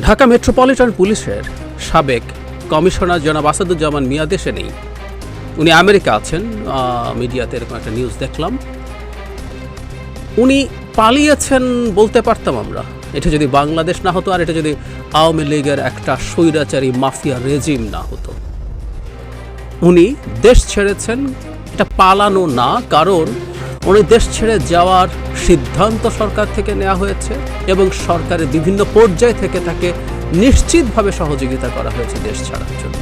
Dhaka metropolitan পুলিশের সাবেক commissioner জনাব আসাদুজ্জামান মিয়া দেশে নেই। উনি আমেরিকা আছেন। মিডিয়াতে এরকম একটা নিউজ দেখলাম। উনি পালিয়েছেন বলতে পারতাম আমরা, এটা যদি বাংলাদেশ না হতো, আর এটা যদি আওয়ামী লীগের একটা স্বৈরাচারী মাফিয়া রেজিম না হতো। উনি দেশ ছেড়েছেন, এটা পালানো না, কারণ উনি দেশ ছেড়ে যাওয়ার সিদ্ধান্ত সরকার থেকে নেওয়া হয়েছে এবং সরকারের বিভিন্ন পর্যায় থেকে তাকে নিশ্চিতভাবে সহযোগিতা করা হয়েছে দেশ ছাড়ার জন্য।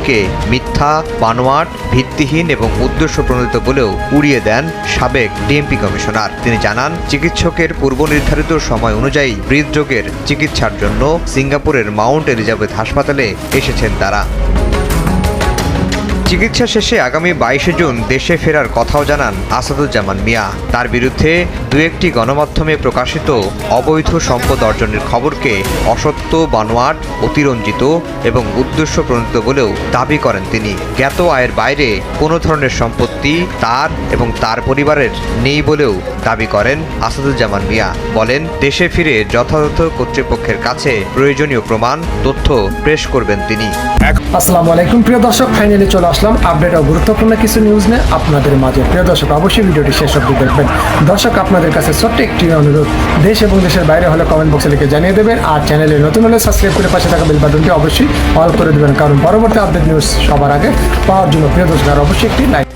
কে মিথ্যা, বানোয়াট, ভিত্তিহীন এবং উদ্দেশ্য প্রণোদিত বলেও উড়িয়ে দেন সাবেক ডিএমপি কমিশনার। তিনি জানান, চিকিৎসকের পূর্ব নির্ধারিত সময় অনুযায়ী হৃদরোগের চিকিৎসার জন্য সিঙ্গাপুরের মাউন্ট এলিজাবেথ হাসপাতালে এসেছেন তারা। চিকিৎসা শেষে আগামী 22 জুন দেশে ফেরার কথাও জানান আসাদুজ্জামান মিয়া। তার বিরুদ্ধে দু একটি গণমাধ্যমে প্রকাশিত অবৈধ সম্পদ অর্জনের খবরকে অসত্য, বানোয়াট, অতিরঞ্জিত এবং উদ্দেশ্য প্রণোদিত বলেও দাবি করেন তিনি। জ্ঞাত আয়ের বাইরে কোনো ধরনের সম্পত্তি তার এবং তার পরিবারের নেই বলেও দাবি করেন আসাদুজ্জামান মিয়া। বলেন, দেশে ফিরে যথাযথ কর্তৃপক্ষের কাছে প্রয়োজনীয় প্রমাণ তথ্য পেশ করবেন তিনি। আসসালামু আলাইকুম প্রিয় দর্শক, ফাইনালি চলে আসলাম আপডেট ও গুরুত্বপূর্ণ কিছু নিউজ নিয়ে আপনাদের মাঝে। প্রিয় দর্শক, অবশ্যই ভিডিওটি শেষ অবধি দেখবেন। দর্শক, আপনাদের কাছে ছোট্ট একটি অনুরোধ, দেশ এবং দেশের বাইরে হলে কমেন্ট বক্সে লিখে জানিয়ে দেবেন, আর চ্যানেলে নতুন হলে সাবস্ক্রাইব করে পাশে থাকা বেল বাটনটি অবশ্যই অল করে দেবেন, কারণ পরবর্তী আপডেট নিউজ সবার আগে পাওয়ার জন্য। প্রিয় দর্শক, আর অবশ্যই একটি লাইক।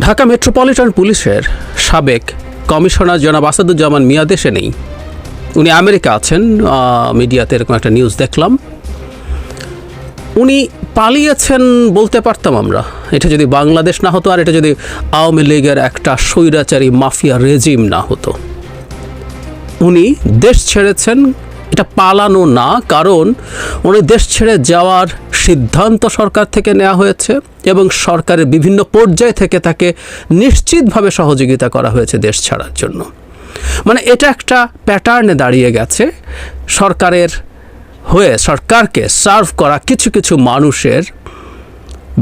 ঢাকা মেট্রোপলিটন পুলিশের সাবেক কমিশনার জনাব আসাদুজ্জামান মিয়া দেশে নেই। উনি আমেরিকা আছেন। মিডিয়াতে এরকম একটা নিউজ দেখলাম। উনি পালিয়েছেন বলতে পারতাম আমরা, এটা যদি বাংলাদেশ না হতো, আর এটা যদি আওয়ামী লীগের একটা স্বৈরাচারী মাফিয়া রেজিম না হতো। উনি দেশ ছেড়েছেন, এটা পালানো না, কারণ উনি দেশ ছেড়ে যাওয়ার সিদ্ধান্ত সরকার থেকে নেওয়া হয়েছে এবং সরকারের বিভিন্ন পর্যায় থেকে তাকে নিশ্চিতভাবে সহযোগিতা করা হয়েছে দেশ ছাড়ার জন্য। মানে এটা একটা প্যাটার্নে দাঁড়িয়ে গেছে। সরকারকে সার্ভ করা কিছু কিছু মানুষের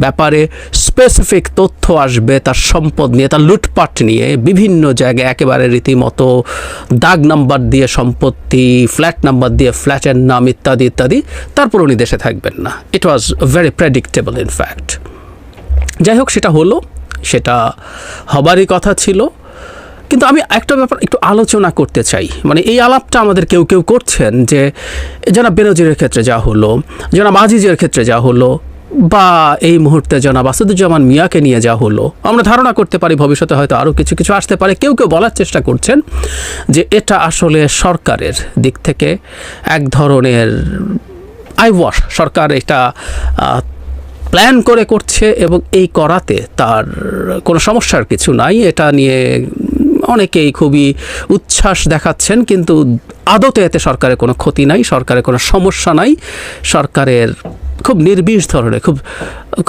ব্যাপারে স্পেসিফিক তথ্য আসবে, তার সম্পদ নিয়ে, তার লুটপাট নিয়ে, বিভিন্ন জায়গায় একেবারে রীতিমতো দাগ নাম্বার দিয়ে সম্পত্তি, ফ্ল্যাট নাম্বার দিয়ে ফ্ল্যাটের নাম ইত্যাদি ইত্যাদি। তারপর উনি দেশে থাকবেন না। It was very predictable in fact. যাই হোক, সেটা হলো, সেটা হবারই কথা ছিল। কিন্তু আমি একটা ব্যাপার একটু আলোচনা করতে চাই। মানে এই আলাপটা আমাদের কেউ কেউ করছেন যে জনাব বেনজিরের ক্ষেত্রে যা হলো, জনাব আজিজের ক্ষেত্রে যা হলো, বা এই মুহূর্তে জনাব আসাদুজ্জামান মিয়াকে নিয়ে যা হলো, আমরা ধারণা করতে পারি ভবিষ্যতে হয়তো আরও কিছু কিছু আসতে পারে। কেউ কেউ বলার চেষ্টা করছেন যে এটা আসলে সরকারের দিক থেকে এক ধরনের আইওয়াশ, সরকার এটা প্ল্যান করে করছে এবং এই করাতে তার কোনো সমস্যার কিছু নাই। এটা নিয়ে অনেকেই খুবই উচ্ছ্বাস দেখাচ্ছেন, কিন্তু আদতে এতে সরকারের কোনো ক্ষতি নাই, সরকারের কোনো সমস্যা নাই। সরকারের খুব নির্বিষ ধরনের,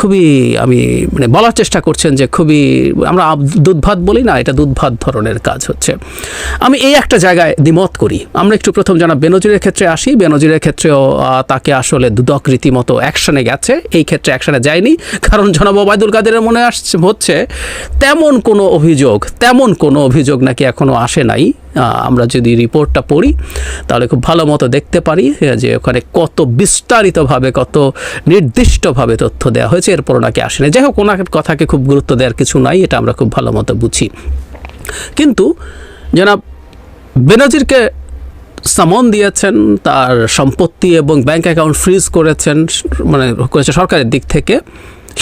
খুবই আমি মানে বলার চেষ্টা করছেন যে খুবই, আমরা দুধভাত বলি না, এটা দুধভাত ধরনের কাজ হচ্ছে। আমি এই একটা জায়গায় দ্বিমত করি। আমরা একটু প্রথম জনাব বেনজিরের ক্ষেত্রে আসি। বেনজিরের ক্ষেত্রেও তাকে আসলে দুদক রীতিমতো অ্যাকশনে গেছে, এই ক্ষেত্রে অ্যাকশনে যায়নি, কারণ জনাব ওবায়দুল কাদেরের মনে হচ্ছে তেমন কোনো অভিযোগ নাকি এখনও আসে নাই। আমরা যদি রিপোর্টটা পড়ি তাহলে খুব ভালো মতো দেখতে পারি যে ওখানে কত বিস্তারিতভাবে, কত নির্দিষ্টভাবে তথ্য দেওয়া হয়েছে, এরপর নাকি আসে না। যাই হোক, ওনার কথাকে খুব গুরুত্ব দেওয়ার কিছু নাই, এটা আমরা খুব ভালো মতো বুঝি। কিন্তু জনাব বেনজিরকে সামন দিয়েছেন, তার সম্পত্তি এবং ব্যাংক অ্যাকাউন্ট ফ্রিজ করেছে সরকারের দিক থেকে,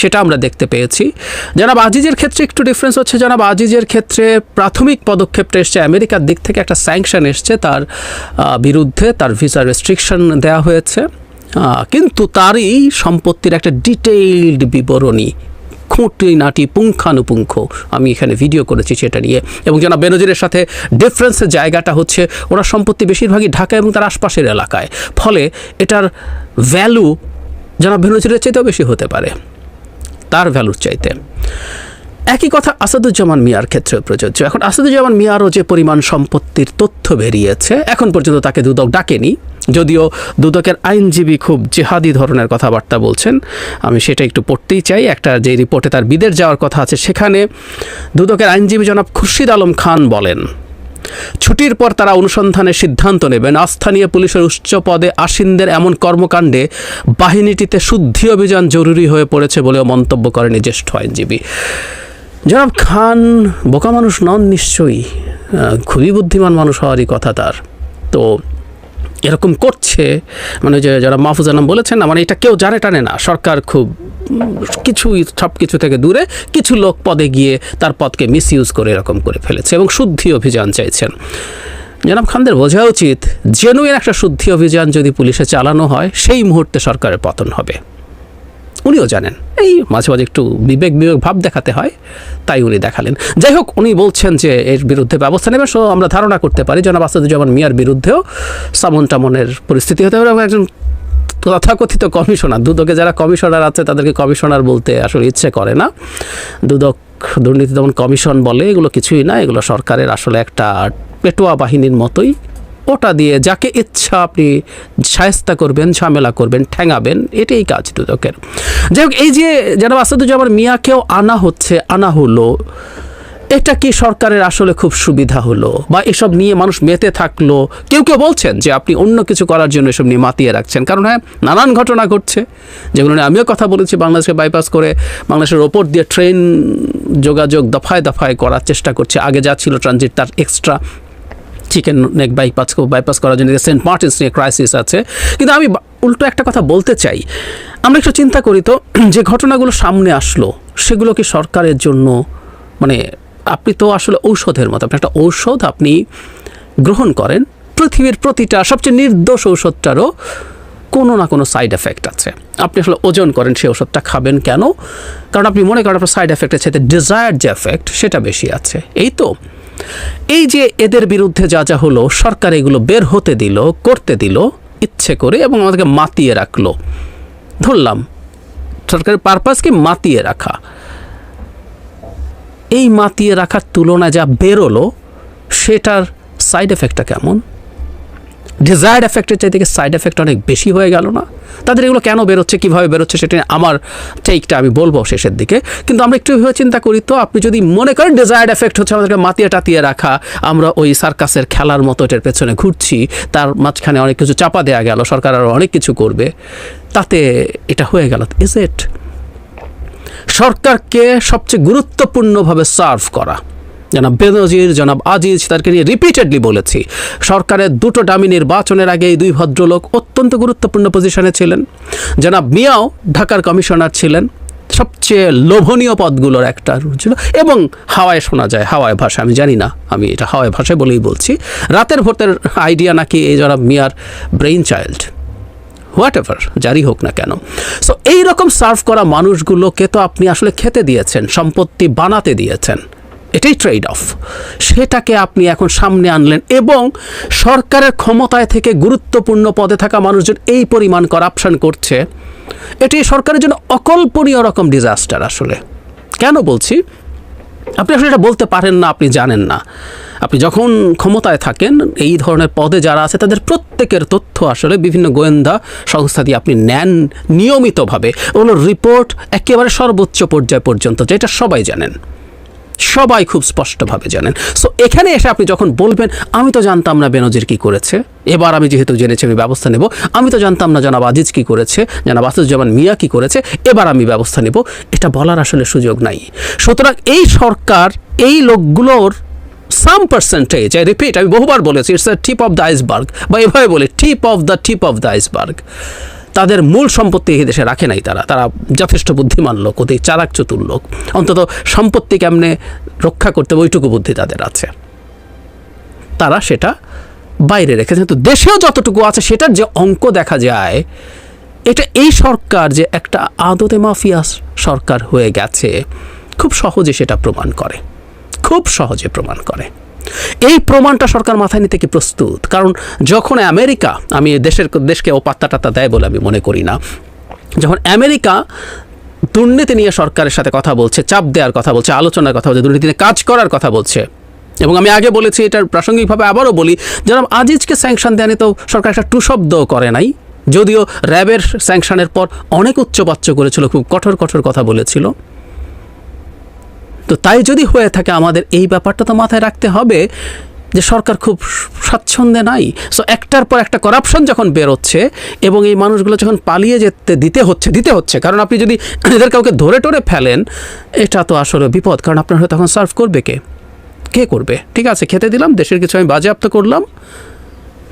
সেটা আমরা দেখতে পেয়েছি। জনাব আজিজের ক্ষেত্রে একটু ডিফারেন্স হচ্ছে। জনাব আজিজের ক্ষেত্রে প্রাথমিক পদক্ষেপটা এসছে আমেরিকার দিক থেকে, একটা স্যাংশন এসছে তার বিরুদ্ধে, তার ভিসা রেস্ট্রিকশন দেওয়া হয়েছে, কিন্তু তারই সম্পত্তির একটা ডিটেইলড বিবরণী, খুঁটিনাটি পুঙ্খানুপুঙ্খ আমি এখানে ভিডিও করেছি সেটা নিয়ে। এবং জনাব বেনজিরের সাথে ডিফারেন্সের জায়গাটা হচ্ছে ওনার সম্পত্তি বেশিরভাগই ঢাকা এবং তার আশপাশের এলাকায়, ফলে এটার ভ্যালু জনাব বেনজিরের চাইতেও বেশি হতে পারে, তার ভ্যালুর চাইতে। একই কথা আসাদুজ্জামান মিয়ার ক্ষেত্রে প্রযোজ্য। এখন আসাদুজ্জামান মিয়ারও যে পরিমাণ সম্পত্তির তথ্য বেরিয়েছে, এখন পর্যন্ত তাকে দুদক ডাকেনি, যদিও দুদকের আইনজীবী খুব জেহাদি ধরনের কথাবার্তা বলছেন। আমি সেটা একটু পড়তেই চাই। একটা যে রিপোর্টে তার বিদেশ যাওয়ার কথা আছে, সেখানে দুদকের আইনজীবী জনাব খুরশিদ আলম খান বলেন ছুটির পর তারা অনুসন্ধানের সিদ্ধান্ত নেবেন। স্থানীয় পুলিশের উচ্চ পদে আসীনদের এমন কর্মকাণ্ডে বাহিনীটিতে শুদ্ধি অভিযান জরুরি হয়ে পড়েছে বলেও মন্তব্য করেন এই জ্যেষ্ঠ আইনজীবী। জনাব খান বোকা মানুষ নন নিশ্চয়ই, খুবই বুদ্ধিমান মানুষ হওয়ারই কথা তার। তো এরকম করছে মানে যে যারা মাহফুজ আলম বলেছেন না, মানে এটা কেউ জানে টানে না, সরকার খুব সব কিছু থেকে দূরে কিছু লোক পদে গিয়ে তার পদকে মিসইউজ করে এরকম করে ফেলেছে এবং শুদ্ধি অভিযান চাইছেন। জনাব খানদের বোঝা উচিত জেনুইন একটা শুদ্ধি অভিযান যদি পুলিশে চালানো হয় সেই মুহূর্তে সরকারের পতন হবে। উনিও জানেন, এই মাঝে মাঝে একটু বিবেক ভাব দেখাতে হয়, তাই উনি দেখালেন। যাই হোক, উনি বলছেন যে এর বিরুদ্ধে ব্যবস্থা নেবেন। সো আমরা ধারণা করতে পারি জনাব আসাদুজ্জামান মিয়ার বিরুদ্ধেও সামন টামনের পরিস্থিতি হতে পারে। এবং একজন তথাকথিত কমিশনার, দুদকে যারা কমিশনার আছে তাদেরকে কমিশনার বলতে আসলে ইচ্ছে করে না। দুদক দুর্নীতি দমন কমিশন বলে, এগুলো কিছুই না, এগুলো সরকারের আসলে একটা পেটোয়া বাহিনীর মতোই। ওটা দিয়ে যাকে ইচ্ছা আপনি শায়েস্তা করবেন, ঝামেলা করবেন, ঠ্যাঙাবেন, এটাই কাজ দুদকের। যাই হোক, এই যে জনাব আসাদুজ্জামান মিয়াকেও আনা হলো, এটা কি সরকারের আসলে খুব সুবিধা হলো বা এসব নিয়ে মানুষ মেতে থাকলো? কেউ কেউ বলছেন যে আপনি অন্য কিছু করার জন্য এসব নিয়ে মাতিয়ে রাখছেন। কারণ হ্যাঁ, নানান ঘটনা ঘটছে যেগুলো নিয়ে আমিও কথা বলেছি। বাংলাদেশকে বাইপাস করে বাংলাদেশের ওপর দিয়ে ট্রেন যোগাযোগ দফায় দফায় করার চেষ্টা করছে। আগে যা ছিল ট্রানজিট, তার এক্সট্রা চিকেন নেক বাইপাস করার জন্য সেন্ট মার্টিনস নিয়ে ক্রাইসিস আছে। কিন্তু আমি উল্টো একটা কথা বলতে চাই, আমরা একটু চিন্তা করি তো, যে ঘটনাগুলো সামনে আসলো সেগুলো কি সরকারের জন্য, মানে আপনি তো আসলে ঔষধের মতো, আপনি একটা ঔষধ আপনি গ্রহণ করেন, পৃথিবীর প্রতিটা সবচেয়ে নির্দোষ ঔষধটারও কোনো না কোনো সাইড এফেক্ট আছে। আপনি আসলে ওজন করেন সেই ওষুধটা খাবেন কেন? কারণ আপনি মনে করেন আপনার সাইড এফেক্টের সাথে ডিজায়ার্ড যে এফেক্ট সেটা বেশি আছে। এই তো, এই যে এদের বিরুদ্ধে যা যা হলো, সরকার এগুলো বের হতে দিল, করতে দিল ইচ্ছে করে এবং আমাদেরকে মাতিয়ে রাখলো। ধরলাম সরকারের পারপাস কি মাতিয়ে রাখা, এই মাতিয়ে রাখার তুলনায় যা বেরোলো সেটার সাইড এফেক্টটা কেমন? ডিজায়ার্ড এফেক্টের চাইতে সাইড এফেক্ট অনেক বেশি হয়ে গেল না? তাদের এগুলো কেন বেরোচ্ছে, কীভাবে বেরোচ্ছে, সেটা আমার টেকটা আমি বলবো শেষের দিকে। কিন্তু আমরা একটু এভাবে চিন্তা করি তো, আপনি যদি মনে করেন ডিজায়ার্ড এফেক্ট হচ্ছে আমাদেরকে মাতিয়ে টাতিয়ে রাখা, আমরা ওই সার্কাসের খেলার মতো এটার পেছনে ঘুরছি, তার মাঝখানে অনেক কিছু চাপা দেওয়া গেল, সরকার আরও অনেক কিছু করবে, তাতে এটা হয়ে গেল। Is it? সরকারকে সবচেয়ে গুরুত্বপূর্ণভাবে সার্ভ করা, জনাব বেনজির, জনাব আজিজ, তাদেরকে নিয়ে রিপিটেডলি বলেছি, সরকারের দুটো ডামি নির্বাচনের আগে এই দুই ভদ্রলোক অত্যন্ত গুরুত্বপূর্ণ পজিশনে ছিলেন। জনাব মিয়াও ঢাকার কমিশনার ছিলেন, সবচেয়ে লোভনীয় পদগুলোর একটা ছিল। এবং হাওয়ায় শোনা যায়, হাওয়ায় ভাষা, আমি জানি না, আমি এটা হাওয়ায় ভাষায় বলেই বলছি, রাতের ভোটের আইডিয়া নাকি এই জনাব মিয়ার ব্রেইন চাইল্ড, হোয়াট এভার, জারি হোক না কেন। সো এইরকম সার্ভ করা মানুষগুলোকে তো আপনি আসলে খেতে দিয়েছেন, সম্পত্তি বানাতে দিয়েছেন, এটাই ট্রেড অফ। সেটাকে আপনি এখন সামনে আনলেন এবং সরকারের ক্ষমতায় থেকে গুরুত্বপূর্ণ পদে থাকা মানুষজন এই পরিমাণ করাপশন করছে, এটি সরকারের জন্য অকল্পনীয় রকম ডিজাস্টার। আসলে কেন বলছি, আপনি আসলে এটা বলতে পারেন না, আপনি জানেন না। আপনি যখন ক্ষমতায় থাকেন, এই ধরনের পদে যারা আছে তাদের প্রত্যেকের তথ্য আসলে বিভিন্ন গোয়েন্দা সংস্থা দিয়ে আপনি নেন নিয়মিতভাবে। ওগুলো রিপোর্ট একেবারে সর্বোচ্চ পর্যায় পর্যন্ত, যেটা সবাই জানেন, সবাই খুব স্পষ্টভাবে জানেন। সো এখানে এসে আপনি যখন বলবেন আমি তো জানতাম না বেনজির কী করেছে, এবার আমি যেহেতু জেনেছি আমি ব্যবস্থা নেব, আমি তো জানতাম না জনাব আজিজ কী করেছে, জনাব আসাদুজ্জামান মিয়া কী করেছে, এবার আমি ব্যবস্থা নেব, এটা বলার আসলে সুযোগ নাই। সুতরাং এই সরকার এই লোকগুলোর সাম পার্সেন্টেজ, আই রিপিট, আমি বহুবার বলেছি, it's the tip of the iceberg, বা এভাবে বলে টিপ অফ দ্য আইসবার্গ। তাদের মূল সম্পত্তি এই দেশে রাখে নাই তারা যথেষ্ট বুদ্ধিমান লোক, অতি চালাক চতুর লোক, অন্তত সম্পত্তি কেমনে রক্ষা করতে ওইটুকু বুদ্ধি তাদের আছে, তারা সেটা বাইরে রেখেছে। কিন্তু দেশেও যতটুকু আছে সেটার যে অঙ্ক দেখা যায়, এটা এই সরকার যে একটা আদতে মাফিয়া সরকার হয়ে গেছে খুব সহজে সেটা প্রমাণ করে, খুব সহজে প্রমাণ করে। এই প্রমাণটা সরকার মাথায় নিতে কি প্রস্তুত? কারণ যখন আমেরিকা, আমি দেশকে ও পাত্তা টাত্তা দেয় বলে আমি মনে করি না, যখন আমেরিকা দুর্নীতি নিয়ে সরকারের সাথে কথা বলছে, চাপ দেওয়ার কথা বলছে, আলোচনার কথা বলছে, দুর্নীতি নিয়ে কাজ করার কথা বলছে, এবং আমি আগে বলেছি, এটার প্রাসঙ্গিকভাবে আবারও বলি, জনাব আজিজকে স্যাংশন দেয়নি তো সরকার একটা টুশব্দও করে নাই, যদিও র্যাবের স্যাংশনের পর অনেক উচ্চবাচ্য করেছিল, খুব কঠোর কঠোর কথা বলেছিল। তো তাই যদি হয়ে থাকে, আমাদের এই ব্যাপারটা তো মাথায় রাখতে হবে। যে সরকার খুব স্বাচ্ছন্দ্যে নাই। সো একটার পর একটা করাপশন যখন বেরোচ্ছে এবং এই মানুষগুলো যখন পালিয়ে দিতে হচ্ছে, কারণ আপনি যদি এদের কাউকে ধরে টরে ফেলেন এটা তো আসলে বিপদ, কারণ আপনার হয়তো তখন সার্ভ করবে কে করবে? ঠিক আছে, খেতে দিলাম, দেশের কিছু আমি বাজেয়াপ্ত করলাম,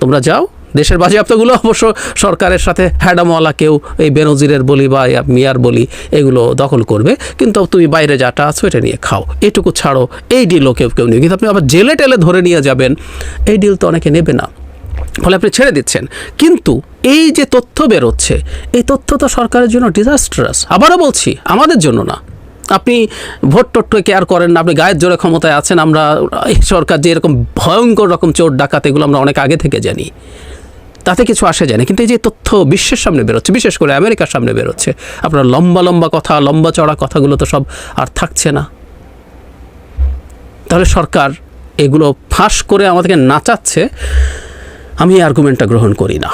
তোমরা যাও। দেশের বাজেয়াপ্তগুলো অবশ্য সরকারের সাথে হ্যাডামওয়ালা কেউ, এই বেনজিরের বলি বা মিয়ার বলি, এগুলো দখল করবে, কিন্তু তুমি বাইরে যাটা আছো এটা নিয়ে খাও, এটুকু ছাড়ো। এই ডিলও কেউ নেই, কিন্তু আপনি আবার জেলে টেলে ধরে নিয়ে যাবেন, এই ডিল তো অনেকে নেবে না, ফলে আপনি ছেড়ে দিচ্ছেন। কিন্তু এই যে তথ্য বেরোচ্ছে, এই তথ্য তো সরকারের জন্য ডিজাস্টারাস। আবারও বলছি, আমাদের জন্য না। আপনি ভোট কেয়ার করেন না, আপনি গায়ের জোরে ক্ষমতায় আছেন। আমরা এই সরকার যে এরকম ভয়ঙ্কর রকম চোর ডাকাত, এগুলো আমরা অনেক আগে থেকে জানি, তাতে কিছু আসে যায় না। কিন্তু এই যে তথ্য বিশ্বের সামনে বেরোচ্ছে, বিশেষ করে আমেরিকার সামনে বেরোচ্ছে, আপনার লম্বা কথা, লম্বা চড়া কথাগুলো তো সব আর থাকছে না। তাহলে সরকার এগুলো ফাঁস করে আমাদেরকে নাচাচ্ছে। আমি এই আর্গুমেন্টটা গ্রহণ করি না।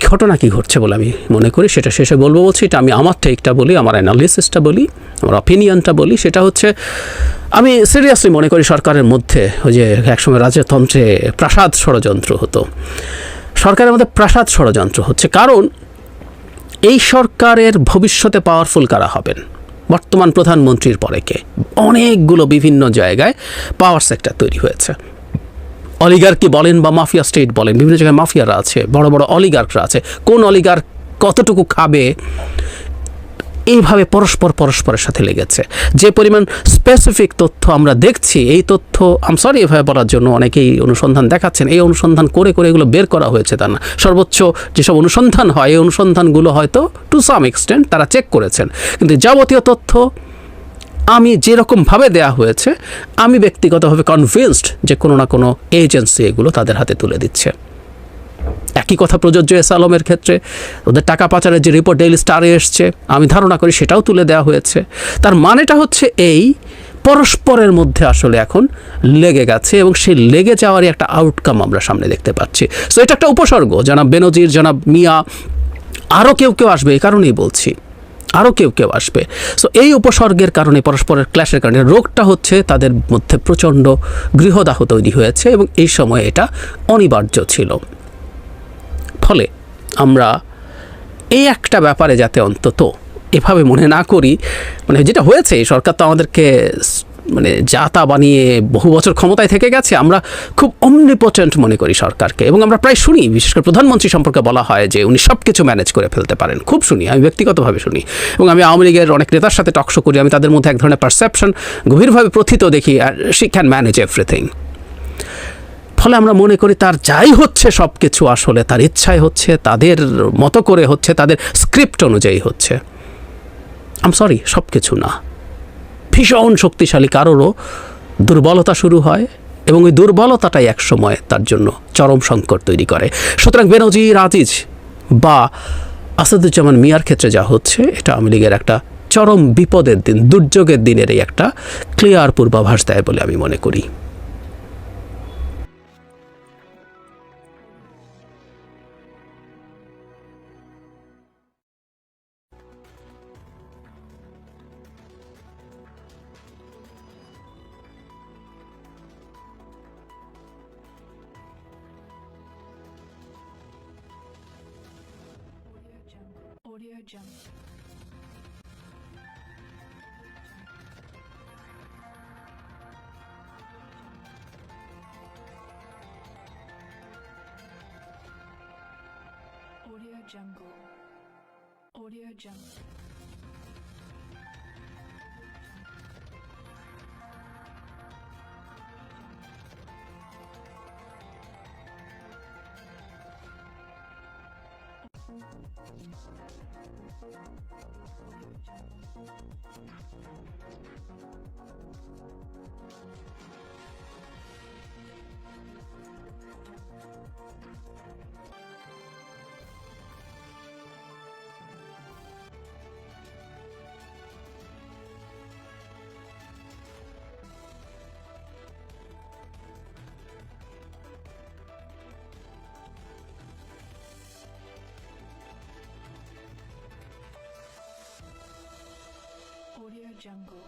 ঘটনা কী ঘটছে বলে আমি মনে করি সেটা শেষে বলছি। এটা আমি আমার টেকটা বলি, আমার অ্যানালিসিসটা বলি, আমার অপিনিয়নটা বলি। সেটা হচ্ছে, আমি সিরিয়াসলি মনে করি সরকারের মধ্যে ওই যে একসময় রাজতন্ত্রে প্রাসাদ ষড়যন্ত্র হতো, সরকারের মধ্যে প্রাসাদ ষড়যন্ত্র হচ্ছে। কারণ এই সরকারের ভবিষ্যতে পাওয়ারফুল কারা হবেন? বর্তমান প্রধানমন্ত্রীর পরে কে? অনেকগুলো বিভিন্ন জায়গায় পাওয়ার সেক্টর তৈরি হয়েছে। অলিগার্কি বলেন বা মাফিয়া স্টেট বলেন, বিভিন্ন জায়গায় মাফিয়ারা আছে, বড় বড় অলিগার্করা আছে। কোন অলিগার্ক কতটুকু খাবে, এইভাবে পরস্পরের সাথে লেগেছে। যে পরিমাণ স্পেসিফিক তথ্য আমরা দেখছি, এই তথ্য সরি এভাবে বলার জন্য অনেকেই অনুসন্ধান দেখাচ্ছেন, এই অনুসন্ধান করে এগুলো বের করা হয়েছে তা না। সর্বোচ্চ যেসব অনুসন্ধান হয়, এই অনুসন্ধানগুলো হয়তো টু সাম এক্সটেন্ট তারা চেক করেছেন, কিন্তু যাবতীয় তথ্য আমি যেরকমভাবে দেয়া হয়েছে, আমি ব্যক্তিগতভাবে কনভিন্সড যে কোনো না কোনো এজেন্সি এগুলো তাদের হাতে তুলে দিচ্ছে। একই কথা প্রযোজ্য এস আলমের ক্ষেত্রে। ওদের টাকা পাচারের যে রিপোর্ট ডেইলি স্টারে এসছে, আমি ধারণা করি সেটাও তুলে দেওয়া হয়েছে। তার মানেটা হচ্ছে এই পরস্পরের মধ্যে আসলে এখন লেগে গেছে, এবং সেই লেগে যাওয়ারই একটা আউটকাম আমরা সামনে দেখতে পাচ্ছি। সো এটা একটা উপসর্গ। জনাব বেনজির, জনাব মিয়া, আরও কেউ আসবে, এই কারণেই বলছি, আরও কেউ আসবে। সো এই উপসর্গের কারণে, পরস্পরের ক্ল্যাশের কারণে রোগটা হচ্ছে তাদের মধ্যে প্রচণ্ড গৃহদাহ তৈরি হয়েছে, এবং এই সময় এটা অনিবার্য ছিল। ফলে আমরা এই একটা ব্যাপারে যাতে অন্তত এভাবে মনে না করি, মানে যেটা হয়েছে, সরকার তো আমাদেরকে যা তা বানিয়ে বহু বছর ক্ষমতায় থেকে গেছে, আমরা খুব অমনিপোটেন্ট মনে করি সরকারকে, এবং আমরা প্রায় শুনি, বিশেষ করে প্রধানমন্ত্রী সম্পর্কে বলা হয় যে উনি সব কিছু ম্যানেজ করে ফেলতে পারেন। খুব শুনি, আমি ব্যক্তিগতভাবে শুনি, এবং আমি আওয়ামী লীগের অনেক নেতার সাথে টকশো করি, আমি তাদের মধ্যে এক ধরনের পারসেপশন গভীরভাবে প্রথিত দেখি, আর শি ক্যান ম্যানেজ এভরিথিং। ফলে আমরা মনে করি তার যাই হচ্ছে সব কিছু আসলে তার ইচ্ছায় হচ্ছে, তাদের মতো করে হচ্ছে, তাদের স্ক্রিপ্ট অনুযায়ী হচ্ছে। সরি, সব কিছু না। ভীষণ শক্তিশালী কারোরও দুর্বলতা শুরু হয়, এবং ওই দুর্বলতাটাই একসময় তার জন্য চরম সংকট তৈরি করে। সুতরাং বেনজির আজিজ বা আসাদুজ্জামান মিয়ার ক্ষেত্রে যা হচ্ছে, এটা আওয়ামী লীগের একটা চরম বিপদের দিন, দুর্যোগের দিনেরই একটা ক্লিয়ার পূর্বাভাস দেয় বলে আমি মনে করি। Audio Jungle. Audio Jungle. Audio Jungle. Audio Jungle.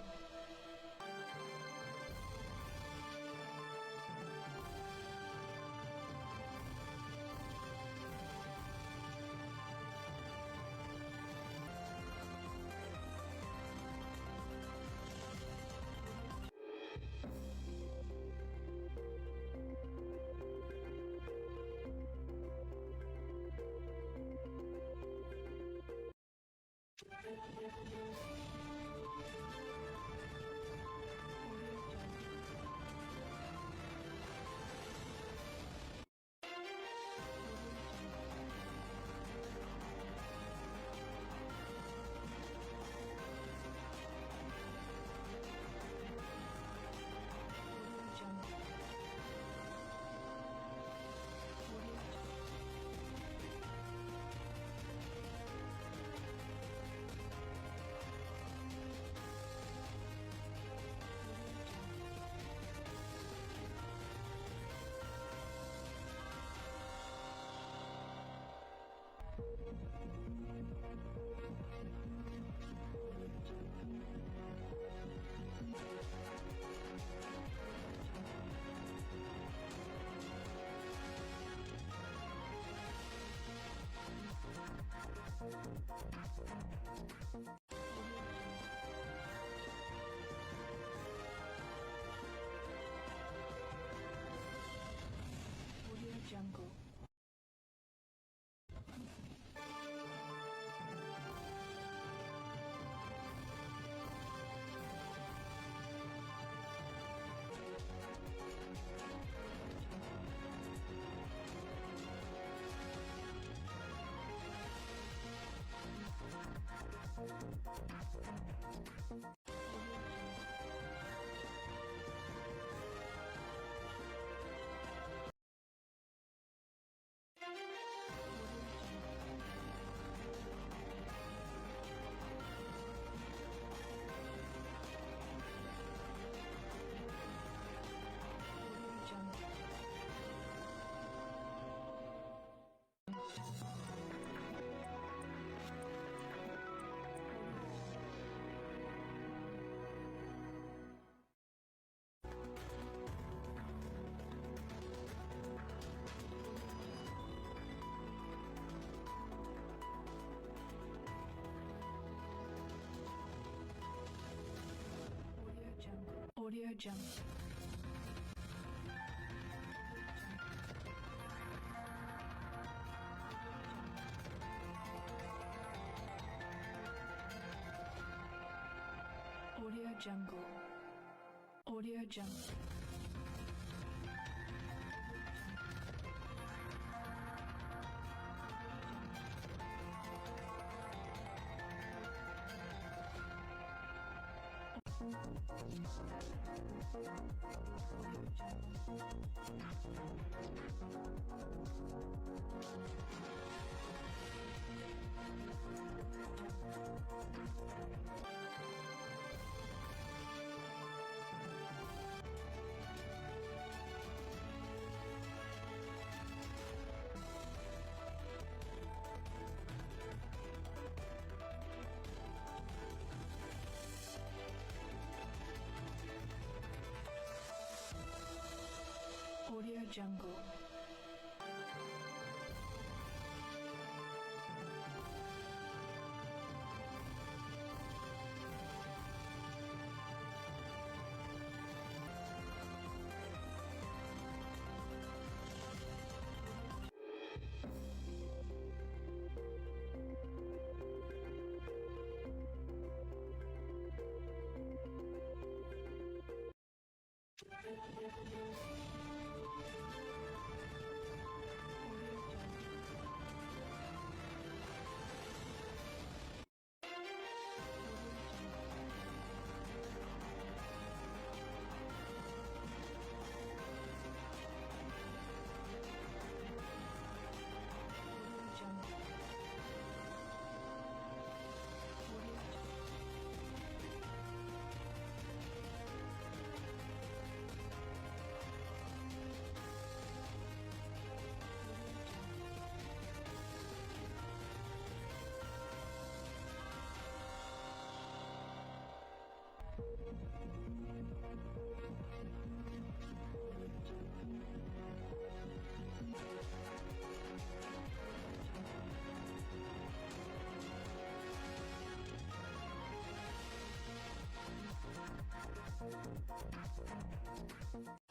Audio Jungle. Audio Jungle. Audio Jungle. Audio Jungle. Audio Jungle. Audio Jungle. Audio Jungle.